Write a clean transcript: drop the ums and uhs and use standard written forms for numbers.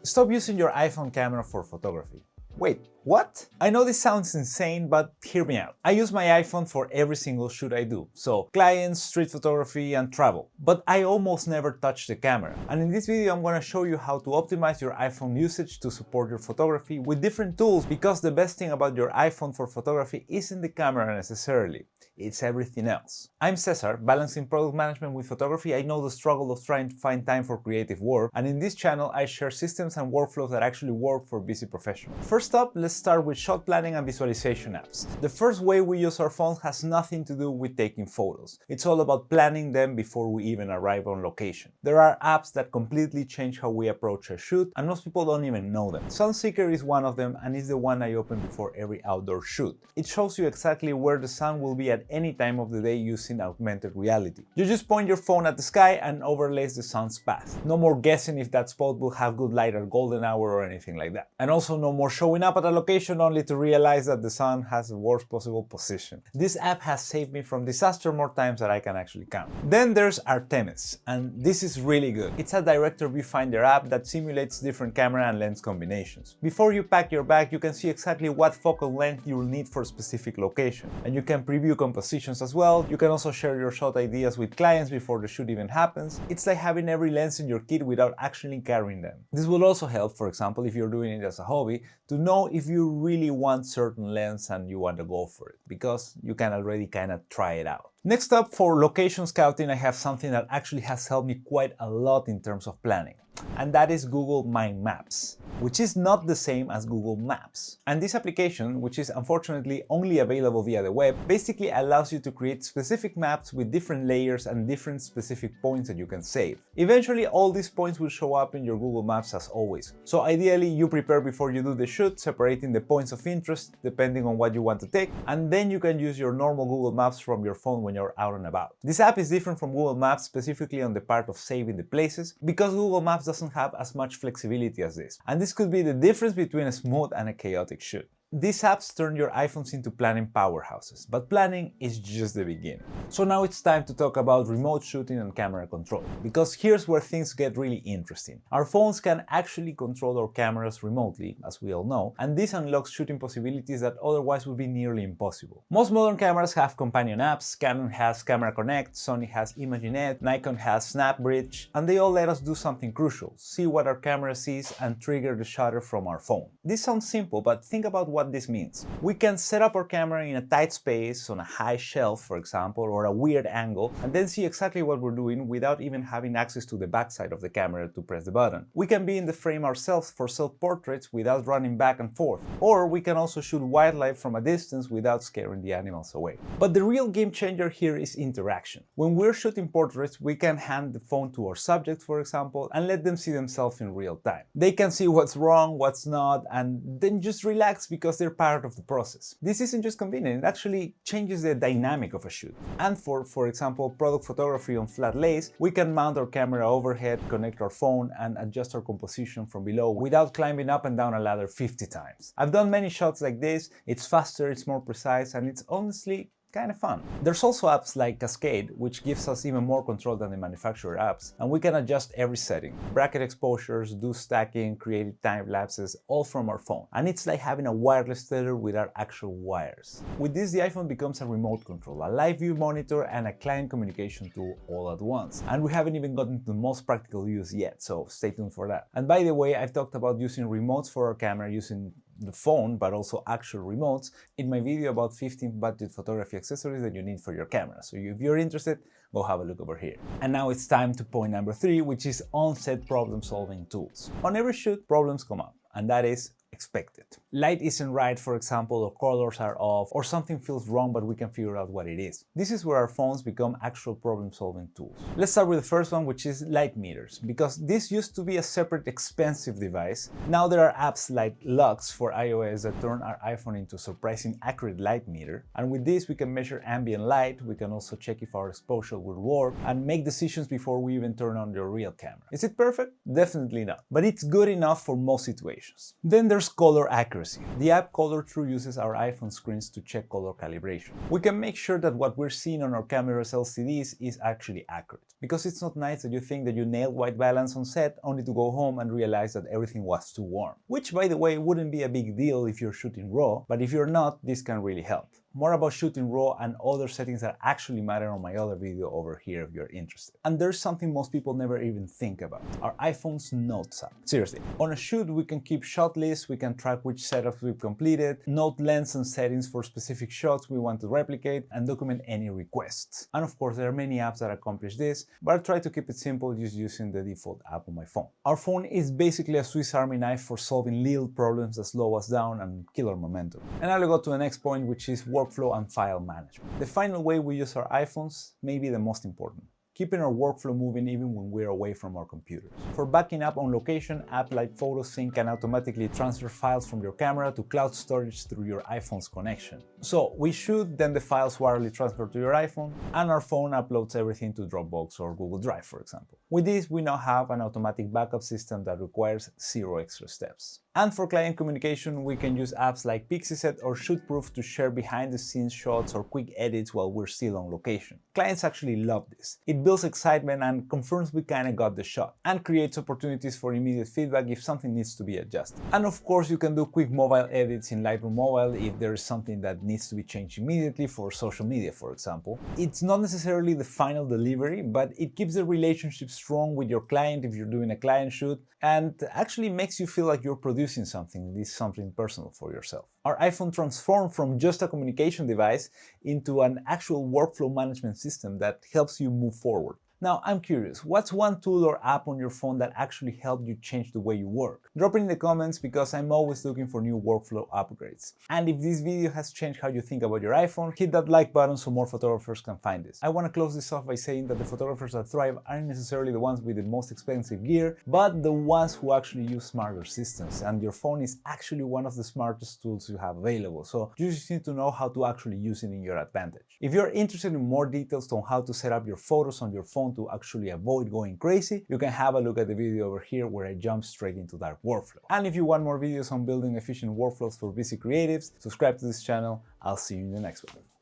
Stop using your iPhone camera for photography. Wait, what? I know this sounds insane, but hear me out. I use my iPhone for every single shoot I do, so clients, street photography, and travel. But I almost never touch the camera. And in this video, I'm gonna show you how to optimize your iPhone usage to support your photography with different tools, because the best thing about your iPhone for photography isn't the camera necessarily. It's everything else. I'm Cesar, balancing product management with photography. I know the struggle of trying to find time for creative work, and in this channel I share systems and workflows that actually work for busy professionals. First up, let's start with shot planning and visualization apps. The first way we use our phones has nothing to do with taking photos. It's all about planning them before we even arrive on location. There are apps that completely change how we approach a shoot, and most people don't even know them. Sunseeker is one of them, and is the one I open before every outdoor shoot. It shows you exactly where the sun will be at any time of the day using augmented reality. You just point your phone at the sky and overlays the sun's path. No more guessing if that spot will have good light at golden hour or anything like that. And also no more showing up at a location only to realize that the sun has the worst possible position. This app has saved me from disaster more times than I can actually count. Then there's Artemis, and this is really good. It's a director viewfinder app that simulates different camera and lens combinations. Before you pack your bag, you can see exactly what focal length you will need for a specific location, and you can preview compositions as well. You can also share your shot ideas with clients before the shoot even happens. It's like having every lens in your kit without actually carrying them. This will also help, for example, if you're doing it as a hobby, to know if you really want certain lens and you want to go for it, because you can already kind of try it out. Next up, for location scouting, I have something that actually has helped me quite a lot in terms of planning, and that is Google My Maps, which is not the same as Google Maps. And this application, which is unfortunately only available via the web, basically allows you to create specific maps with different layers and different specific points that you can save. Eventually, all these points will show up in your Google Maps as always. So ideally, you prepare before you do the shoot, separating the points of interest depending on what you want to take, and then you can use your normal Google Maps from your phone when you're out and about. This app is different from Google Maps specifically on the part of saving the places, because Google Maps doesn't have as much flexibility as this. And this could be the difference between a smooth and a chaotic shoot. These apps turn your iPhones into planning powerhouses, but planning is just the beginning. So now it's time to talk about remote shooting and camera control, because here's where things get really interesting. Our phones can actually control our cameras remotely, as we all know, and this unlocks shooting possibilities that otherwise would be nearly impossible. Most modern cameras have companion apps. Canon has Camera Connect, Sony has ImageNet, Nikon has SnapBridge, and they all let us do something crucial: see what our camera sees and trigger the shutter from our phone. This sounds simple, but think about what this means. We can set up our camera in a tight space, on a high shelf, for example, or a weird angle, and then see exactly what we're doing without even having access to the backside of the camera to press the button. We can be in the frame ourselves for self-portraits without running back and forth, or we can also shoot wildlife from a distance without scaring the animals away. But the real game changer here is interaction. When we're shooting portraits, we can hand the phone to our subject, for example, and let them see themselves in real time. They can see what's wrong, what's not, and then just relax because they're part of the process. This isn't just convenient, it actually changes the dynamic of a shoot. And for example, product photography on flat lays, we can mount our camera overhead, connect our phone, and adjust our composition from below without climbing up and down a ladder 50 times. I've done many shots like this. It's faster, it's more precise, and it's honestly kind of fun. There's also apps like Cascade, which gives us even more control than the manufacturer apps, and we can adjust every setting: bracket exposures, do stacking, create time lapses, all from our phone. And it's like having a wireless tether without actual wires. With this, the iPhone becomes a remote control, a live view monitor, and a client communication tool all at once. And we haven't even gotten to the most practical use yet, so stay tuned for that. And by the way, I've talked about using remotes for our camera using the phone, but also actual remotes, in my video about 15 budget photography accessories that you need for your camera. So if you're interested, go have a look over here. And now it's time to point number 3, which is on-set problem-solving tools. On every shoot, problems come up, and that is expected. Light isn't right, for example, or colors are off, or something feels wrong, but we can figure out what it is. This is where our phones become actual problem-solving tools. Let's start with the first one, which is light meters, because this used to be a separate expensive device. Now there are apps like Lux for iOS that turn our iPhone into a surprisingly accurate light meter, and with this we can measure ambient light. We can also check if our exposure will work and make decisions before we even turn on your real camera. Is it perfect? Definitely not, but it's good enough for most situations. Then there's color accuracy. The app Color True uses our iPhone screens to check color calibration. We can make sure that what we're seeing on our camera's LCDs is actually accurate, because it's not nice that you think that you nailed white balance on set only to go home and realize that everything was too warm. Which, by the way, wouldn't be a big deal if you're shooting RAW, but if you're not, this can really help. More about shooting RAW and other settings that actually matter on my other video over here if you're interested. And there's something most people never even think about: our iPhone's Notes app. Seriously, on a shoot we can keep shot lists, we can track which setups we've completed, note lengths and settings for specific shots we want to replicate, and document any requests. And of course there are many apps that accomplish this, but I try to keep it simple just using the default app on my phone. Our phone is basically a Swiss Army knife for solving little problems that slow us down and kill our momentum. And I'll go to the next point, which is workflow and file management. The final way we use our iPhones may be the most important: keeping our workflow moving even when we're away from our computers. For backing up on location, apps like PhotoSync can automatically transfer files from your camera to cloud storage through your iPhone's connection. So we shoot, then the files wirelessly transfer to your iPhone, and our phone uploads everything to Dropbox or Google Drive, for example. With this, we now have an automatic backup system that requires 0 extra steps. And for client communication, we can use apps like Pixieset or Shootproof to share behind-the-scenes shots or quick edits while we're still on location. Clients actually love this. It builds excitement and confirms we kinda got the shot, and creates opportunities for immediate feedback if something needs to be adjusted. And of course, you can do quick mobile edits in Lightroom Mobile if there is something that needs to be changed immediately for social media, for example. It's not necessarily the final delivery, but it keeps the relationship strong with your client if you're doing a client shoot, and actually makes you feel like you're producing something, this is something personal for yourself. Our iPhone transformed from just a communication device into an actual workflow management system that helps you move forward. Now, I'm curious, what's one tool or app on your phone that actually helped you change the way you work? Drop it in the comments, because I'm always looking for new workflow upgrades. And if this video has changed how you think about your iPhone, hit that like button so more photographers can find this. I want to close this off by saying that the photographers that thrive aren't necessarily the ones with the most expensive gear, but the ones who actually use smarter systems. And your phone is actually one of the smartest tools you have available, so you just need to know how to actually use it in your advantage. If you're interested in more details on how to set up your photos on your phone to actually avoid going crazy, you can have a look at the video over here where I jump straight into that workflow. And if you want more videos on building efficient workflows for busy creatives, subscribe to this channel. I'll see you in the next one.